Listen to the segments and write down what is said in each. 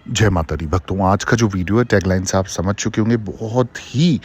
जय माता दी भक्तों। आज का जो वीडियो है टैगलाइन से आप समझ चुके होंगे। बहुत ही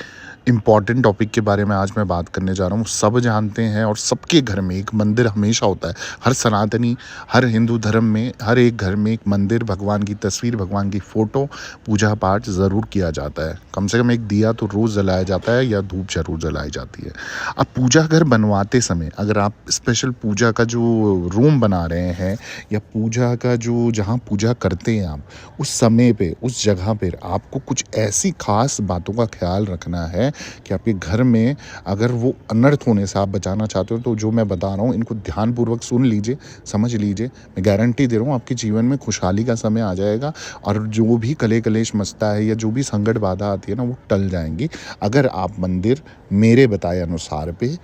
इम्पॉर्टेंट टॉपिक के बारे में आज मैं बात करने जा रहा हूँ। सब जानते हैं और सबके घर में एक मंदिर हमेशा होता है। हर सनातनी, हर हिंदू धर्म में हर एक घर में एक मंदिर, भगवान की तस्वीर, भगवान की फ़ोटो, पूजा पाठ ज़रूर किया जाता है। कम से कम एक दिया तो रोज़ जलाया जाता है या धूप ज़रूर जलाई जाती है। अब पूजा घर बनवाते समय अगर आप स्पेशल पूजा का जो रूम बना रहे हैं या पूजा का जो जहाँ पूजा करते हैं आप, उस समय पे, उस जगह पे आपको कुछ ऐसी ख़ास बातों का ख़्याल रखना है कि आपके घर में अगर वो अनर्थ होने से आप बचाना चाहते हो, तो जो मैं बता रहा हूँ इनको ध्यानपूर्वक सुन लीजिए, समझ लीजिए। मैं गारंटी दे रहा हूँ आपके जीवन में खुशहाली का समय आ जाएगा और जो भी कले कलेश मचता है या जो भी संकट बाधा आती है ना, वो टल जाएंगी अगर आप मंदिर मेरे बताए अनुसार पे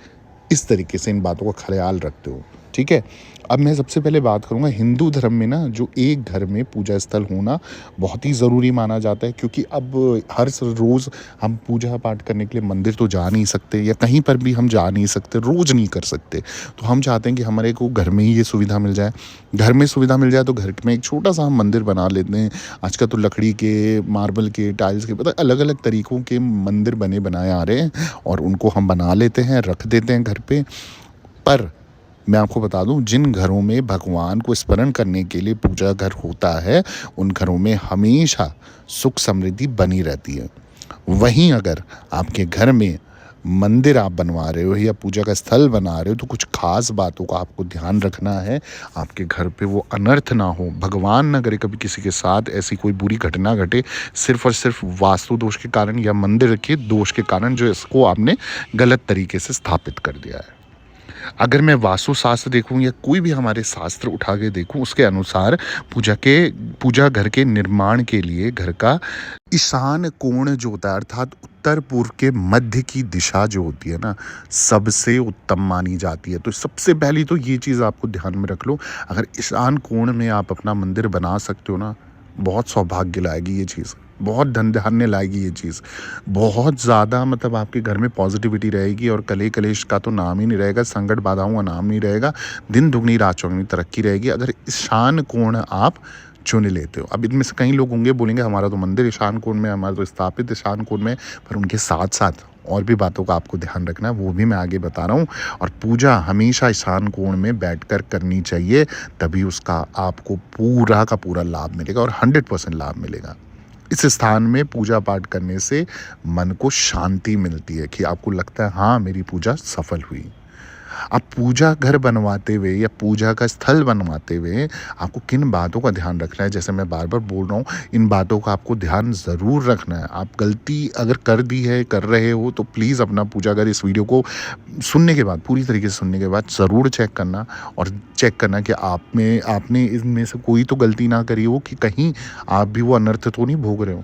इस तरीके से इन बातों का ख्याल रखते हो। ठीक है। अब मैं सबसे पहले बात करूँगा हिंदू धर्म में ना, जो एक घर में पूजा स्थल होना बहुत ही ज़रूरी माना जाता है, क्योंकि अब हर रोज़ हम पूजा पाठ करने के लिए मंदिर तो जा नहीं सकते या कहीं पर भी हम जा नहीं सकते, रोज़ नहीं कर सकते। तो हम चाहते हैं कि हमारे को घर में ही ये सुविधा मिल जाए। घर में सुविधा मिल जाए तो घर में एक छोटा सा हम मंदिर बना लेते हैं। आजकल तो लकड़ी के, मार्बल के, टाइल्स के, पता अलग अलग तरीक़ों के मंदिर बने बनाए आ रहे हैं और उनको हम बना लेते हैं, रख देते हैं घर पे। पर मैं आपको बता दूं, जिन घरों में भगवान को स्मरण करने के लिए पूजा घर होता है, उन घरों में हमेशा सुख समृद्धि बनी रहती है। वहीं अगर आपके घर में मंदिर आप बनवा रहे हो या पूजा का स्थल बना रहे हो, तो कुछ खास बातों का आपको ध्यान रखना है। आपके घर पे वो अनर्थ ना हो, भगवान ना करे कभी किसी के साथ ऐसी कोई बुरी घटना घटे, सिर्फ और सिर्फ वास्तु दोष के कारण या मंदिर के दोष के कारण, जो इसको आपने गलत तरीके से स्थापित कर दिया है। अगर मैं वास्तु शास्त्र देखूं या कोई भी हमारे शास्त्र उठा के देखूं, उसके अनुसार पूजा घर के निर्माण के लिए घर का ईशान कोण जो होता है, अर्थात उत्तर पूर्व के मध्य की दिशा जो होती है ना, सबसे उत्तम मानी जाती है। तो सबसे पहली तो ये चीज़ आपको ध्यान में रख लो। अगर ईशान कोण में आप अपना मंदिर बना सकते हो ना, बहुत सौभाग्य लाएगी ये चीज़, बहुत धन धान्य लाएगी ये चीज़, बहुत ज़्यादा। मतलब आपके घर में पॉजिटिविटी रहेगी और कले कलेश का तो नाम ही नहीं रहेगा, संकट बाधाओं का नाम नहीं रहेगा। दिन दुगनी रात चौगनी तरक्की रहेगी अगर ईशान कोण आप चुन लेते हो। अब इनमें से कई लोग होंगे, बोलेंगे हमारा तो मंदिर ईशान कोण में, हमारा तो स्थापित ईशान कोण में, पर उनके साथ साथ और भी बातों का आपको ध्यान रखना है, वो भी मैं आगे बता रहा हूँ। और पूजा हमेशा ईशान कोण में बैठकर करनी चाहिए, तभी उसका आपको पूरा का पूरा लाभ मिलेगा और 100% लाभ मिलेगा। इस स्थान में पूजा पाठ करने से मन को शांति मिलती है कि आपको लगता है हाँ, मेरी पूजा सफल हुई। अब पूजा घर बनवाते हुए या पूजा का स्थल बनवाते हुए आपको किन बातों का ध्यान रखना है, जैसे मैं बार बार बोल रहा हूँ, इन बातों का आपको ध्यान ज़रूर रखना है। आप गलती अगर कर दी है, कर रहे हो, तो प्लीज़ अपना पूजा घर इस वीडियो को सुनने के बाद, पूरी तरीके से सुनने के बाद ज़रूर चेक करना और चेक करना कि आपने इनमें से कोई तो गलती ना करी हो कि कहीं आप भी वो अनर्थ तो नहीं भोग रहे हो।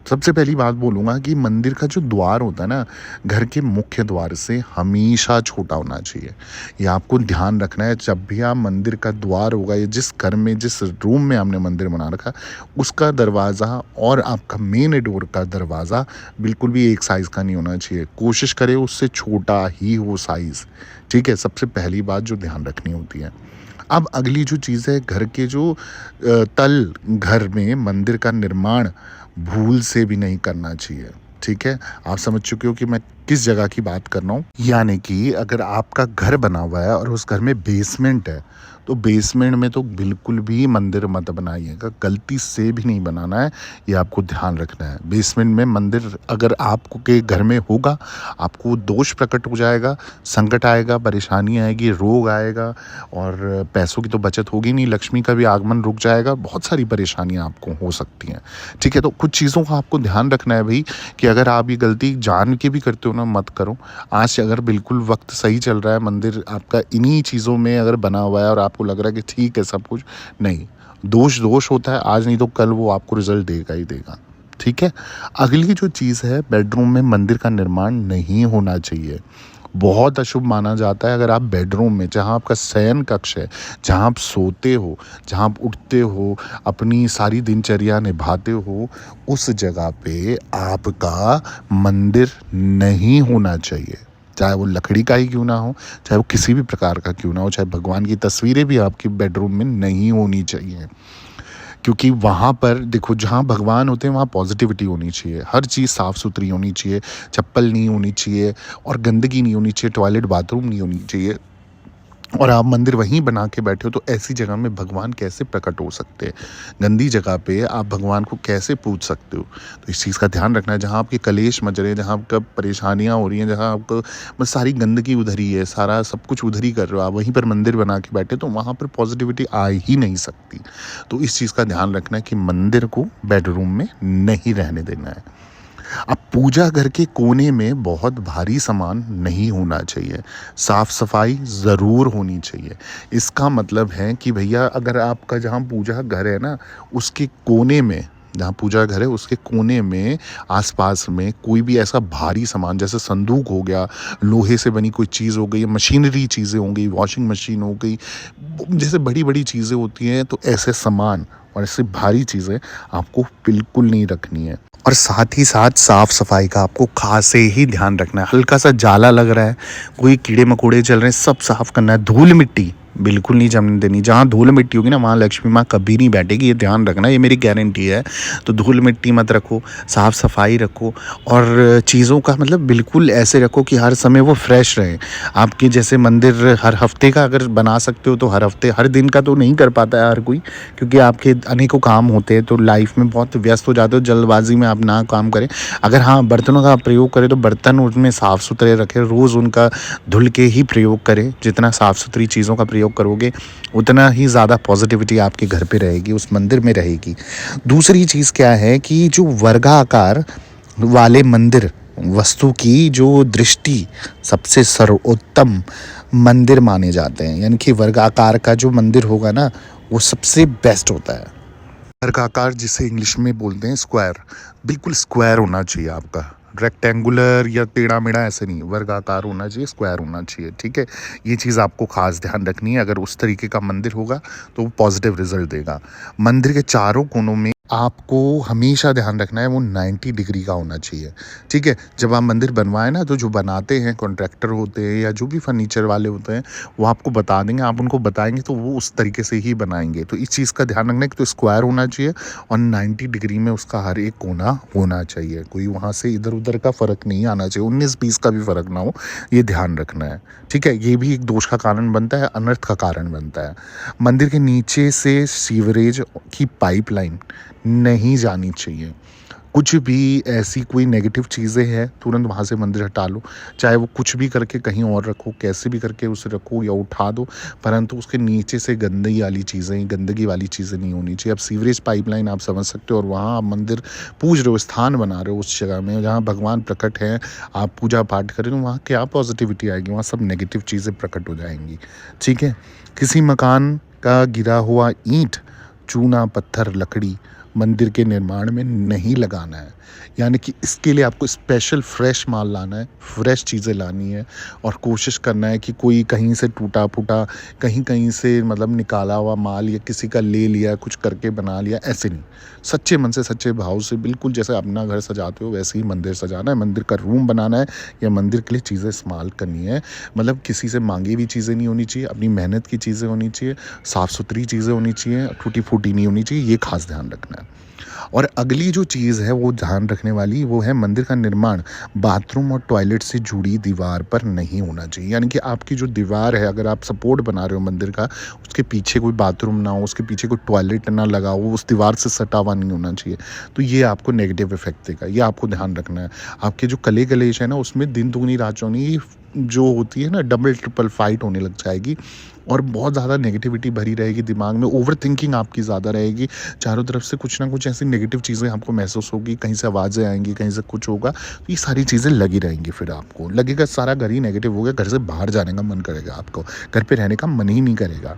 सबसे पहली बात बोलूँगा कि मंदिर का जो द्वार होता है ना, घर के मुख्य द्वार से हमेशा छोटा होना चाहिए। ये आपको ध्यान रखना है। जब भी आप मंदिर का द्वार होगा या जिस घर में, जिस रूम में आपने मंदिर बना रखा, उसका दरवाज़ा और आपका मेन डोर का दरवाज़ा बिल्कुल भी एक साइज़ का नहीं होना चाहिए। कोशिश करें उससे छोटा ही हो साइज़। ठीक है, सबसे पहली बात जो ध्यान रखनी होती है। अब अगली जो चीज़ है, घर के जो तल घर में मंदिर का निर्माण भूल से भी नहीं करना चाहिए। ठीक है, आप समझ चुके हो कि मैं किस जगह की बात कर रहा हूँ। यानी कि अगर आपका घर बना हुआ है और उस घर में बेसमेंट है, तो बेसमेंट में तो बिल्कुल भी मंदिर मत बनाइएगा, गलती से भी नहीं बनाना है। ये आपको ध्यान रखना है। बेसमेंट में मंदिर अगर आपको के घर में होगा, आपको दोष प्रकट हो जाएगा, संकट आएगा, परेशानी आएगी, रोग आएगा और पैसों की तो बचत होगी नहीं, लक्ष्मी का भी आगमन रुक जाएगा, बहुत सारी परेशानियां आपको हो सकती हैं। ठीक है, तो कुछ चीज़ों का आपको ध्यान रखना है भाई, कि अगर आप ये गलती जान के भी करते हो ना, मत करो। आज से अगर बिल्कुल वक्त सही चल रहा है, मंदिर आपका इन्हीं चीज़ों में अगर बना हुआ है और आपको लग रहा है कि ठीक है सब कुछ, नहीं, दोष दोष होता है, आज नहीं तो कल वो आपको रिजल्ट देगा ही देगा। ठीक है। अगली जो चीज़ है, बेडरूम में मंदिर का निर्माण नहीं होना चाहिए। बहुत अशुभ माना जाता है अगर आप बेडरूम में, जहाँ आपका शयन कक्ष है, जहाँ आप सोते हो, जहाँ आप उठते हो, अपनी सारी दिनचर्या निभाते हो, उस जगह पे आपका मंदिर नहीं होना चाहिए। चाहे वो लकड़ी का ही क्यों ना हो, चाहे वो किसी भी प्रकार का क्यों ना हो, चाहे भगवान की तस्वीरें भी आपकी बेडरूम में नहीं होनी चाहिए। क्योंकि वहाँ पर देखो, जहाँ भगवान होते हैं वहाँ पॉजिटिविटी होनी चाहिए, हर चीज़ साफ़ सुथरी होनी चाहिए, चप्पल नहीं होनी चाहिए और गंदगी नहीं होनी चाहिए, टॉयलेट बाथरूम नहीं होनी चाहिए। और आप मंदिर वहीं बना के बैठे हो, तो ऐसी जगह में भगवान कैसे प्रकट हो सकते हैं? गंदी जगह पे आप भगवान को कैसे पूज सकते हो? तो इस चीज़ का ध्यान रखना है। जहाँ आपके कलेश मच रहे हैं, जहाँ आपका परेशानियाँ हो रही हैं, जहाँ आपको बस सारी गंदगी उधर ही है, सारा सब कुछ उधर ही कर रहे हो, आप वहीं पर मंदिर बना के बैठे, तो वहाँ पर पॉजिटिविटी आ ही नहीं सकती। तो इस चीज़ का ध्यान रखना है कि मंदिर को बेडरूम में नहीं रहने देना है। अब पूजा घर के कोने में बहुत भारी सामान नहीं होना चाहिए, साफ सफाई ज़रूर होनी चाहिए। इसका मतलब है कि भैया, अगर आपका जहाँ पूजा घर है ना, उसके कोने में, जहाँ पूजा घर है उसके कोने में आसपास में कोई भी ऐसा भारी सामान, जैसे संदूक हो गया, लोहे से बनी कोई चीज़ हो गई, मशीनरी चीज़ें हो गई, वॉशिंग मशीन हो गई, जैसे बड़ी बड़ी चीज़ें होती हैं, तो ऐसे सामान और ऐसे भारी चीज़ें आपको बिल्कुल नहीं रखनी है। और साथ ही साथ साफ़ सफाई का आपको खास से ही ध्यान रखना है। हल्का सा जाला लग रहा है, कोई कीड़े मकोड़े चल रहे हैं, सब साफ़ करना है। धूल मिट्टी बिल्कुल नहीं जमने देनी। जहाँ धूल मिट्टी होगी ना, वहाँ लक्ष्मी माँ कभी नहीं बैठेगी, ये ध्यान रखना, ये मेरी गारंटी है। तो धूल मिट्टी मत रखो, साफ़ सफाई रखो और चीज़ों का मतलब बिल्कुल ऐसे रखो कि हर समय वो फ्रेश रहे। आपके जैसे मंदिर हर हफ्ते का अगर बना सकते हो तो हर हफ्ते, हर दिन का तो नहीं कर पाता है हर कोई, क्योंकि आपके अनेकों काम होते हैं, तो लाइफ में बहुत व्यस्त हो जाते हो, जल्दबाजी में आप ना काम करें। अगर हाँ, बर्तनों का आप प्रयोग करें तो बर्तन उसमें साफ़ सुथरे रखें, रोज़ उनका धुल के ही प्रयोग करें। जितना साफ़ सुथरी चीज़ों का प्रयोग करोगे उतना ही ज़्यादा पॉजिटिविटी आपके घर पे रहेगी, उस मंदिर में रहेगी। दूसरी चीज़ क्या है कि जो वर्गाकार वाले मंदिर वस्तु की जो दृष्टि सबसे सर्वोत्तम मंदिर माने जाते हैं, यानी कि वर्गाकार का जो मंदिर होगा ना, वो सबसे बेस्ट होता है। वर्गाकार जिसे इंग्लिश में बोलते हैं स्क्वायर, बिल्कुल स्क्वायर होना चाहिए आपका, रेक्टेंगुलर या टेढ़ा मेढ़ा ऐसे नहीं, वर्गाकार होना चाहिए, स्क्वायर होना चाहिए, ठीक है। ये चीज़ आपको खास ध्यान रखनी है। अगर उस तरीके का मंदिर होगा तो वो पॉजिटिव रिजल्ट देगा। मंदिर के चारों कोनों में आपको हमेशा ध्यान रखना है वो 90 डिग्री का होना चाहिए, ठीक है। जब आप मंदिर बनवाएं ना, तो जो बनाते हैं कॉन्ट्रैक्टर होते हैं या जो भी फर्नीचर वाले होते हैं, वो आपको बता देंगे, आप उनको बताएंगे तो वो उस तरीके से ही बनाएंगे। तो इस चीज़ का ध्यान रखना है कि तो स्क्वायर होना चाहिए और 90 डिग्री में उसका हर एक कोना होना चाहिए, कोई वहाँ से इधर उधर का फ़र्क नहीं आना चाहिए, 19-20 का भी फ़र्क ना हो, ये ध्यान रखना है, ठीक है। ये भी एक दोष का कारण बनता है, अनर्थ का कारण बनता है। मंदिर के नीचे से सीवरेज की पाइपलाइन नहीं जानी चाहिए। कुछ भी ऐसी कोई नेगेटिव चीज़ें हैं, तुरंत वहाँ से मंदिर हटा लो। चाहे वो कुछ भी करके कहीं और रखो, कैसे भी करके उसे रखो या उठा दो, परंतु उसके नीचे से गंदगी वाली चीज़ें नहीं होनी चाहिए। अब सीवरेज पाइपलाइन आप समझ सकते हो, और वहाँ आप मंदिर पूज रहे हो, स्थान बना रहे हो उस जगह में जहाँ भगवान प्रकट हैं, आप पूजा पाठ करें, तो वहाँ क्या पॉजिटिविटी आएगी? वहाँ सब नेगेटिव चीज़ें प्रकट हो जाएंगी, ठीक है। किसी मकान का गिरा हुआ ईंट, चूना, पत्थर, लकड़ी मंदिर के निर्माण में नहीं लगाना है। यानी कि इसके लिए आपको स्पेशल फ्रेश माल लाना है, फ्रेश चीज़ें लानी है और कोशिश करना है कि कोई कहीं से टूटा फूटा, कहीं कहीं से मतलब निकाला हुआ माल या किसी का ले लिया, कुछ करके बना लिया, ऐसे नहीं। सच्चे मन से, सच्चे भाव से, बिल्कुल जैसे अपना घर सजाते हो वैसे ही मंदिर सजाना है, मंदिर का रूम बनाना है या मंदिर के लिए चीज़ें इस्तेमाल करनी है। मतलब किसी से मांगी हुई चीज़ें नहीं होनी चाहिए, अपनी मेहनत की चीज़ें होनी चाहिए, साफ़ सुथरी चीज़ें होनी चाहिए, टूटी फूटी नहीं होनी चाहिए, ये खास ध्यान रखना है। और अगली जो चीज़ है वो ध्यान रखने वाली, वो है मंदिर का निर्माण बाथरूम और टॉयलेट से जुड़ी दीवार पर नहीं होना चाहिए। यानी कि आपकी जो दीवार है, अगर आप सपोर्ट बना रहे हो मंदिर का, उसके पीछे कोई बाथरूम ना हो, उसके पीछे कोई टॉयलेट ना लगा हो, उस दीवार से सटा हुआ नहीं होना चाहिए। तो ये आपको नेगेटिव इफेक्ट देगा, ये आपको ध्यान रखना है। आपके जो कले कलेश है ना, उसमें दिन दुगनी रात चौगनी जो होती है ना, डबल ट्रिपल फाइट होने लग जाएगी और बहुत ज़्यादा नेगेटिविटी भरी रहेगी दिमाग में, ओवर थिंकिंग आपकी ज़्यादा रहेगी, चारों तरफ से कुछ ना कुछ ऐसी नेगेटिव चीज़ें आपको महसूस होगी, कहीं से आवाज़ें आएंगी, कहीं से कुछ होगा, तो ये सारी चीज़ें लगी रहेंगी। फिर आपको लगेगा सारा घर ही नेगेटिव हो गया, घर से बाहर जाने का मन करेगा, आपको घर पे रहने का मन ही नहीं करेगा।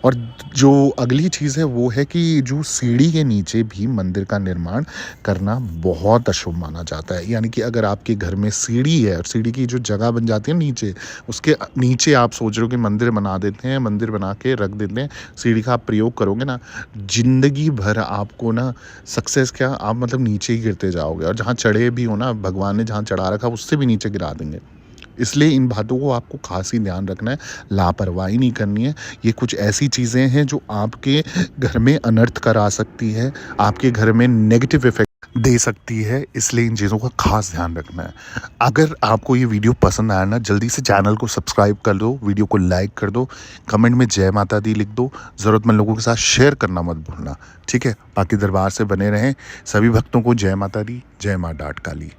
और जो अगली चीज़ है वो है कि जो सीढ़ी के नीचे भी मंदिर का निर्माण करना बहुत अशुभ माना जाता है। यानी कि अगर आपके घर में सीढ़ी है और सीढ़ी की जो जगह बन जाती है नीचे, उसके नीचे आप सोच रहे हो कि मंदिर बना देते हैं, मंदिर बना के रख देते हैं, सीढ़ी का आप प्रयोग करोगे ना, ज़िंदगी भर आपको ना सक्सेस क्या, आप मतलब नीचे ही गिरते जाओगे। और जहाँ चढ़े भी हो ना, भगवान ने जहाँ चढ़ा रखा उससे भी नीचे गिरा देंगे। इसलिए इन बातों को आपको खास ही ध्यान रखना है, लापरवाही नहीं करनी है। ये कुछ ऐसी चीज़ें हैं जो आपके घर में अनर्थ करा सकती है, आपके घर में नेगेटिव इफ़ेक्ट दे सकती है, इसलिए इन चीज़ों का खास ध्यान रखना है। अगर आपको ये वीडियो पसंद आया ना, जल्दी से चैनल को सब्सक्राइब कर दो, वीडियो को लाइक कर दो, कमेंट में जय माता दी लिख दो, ज़रूरतमंद लोगों के साथ शेयर करना मत भूलना, ठीक है? बाकी दरबार से बने रहें। सभी भक्तों को जय माता दी, जय माँ डाट काली।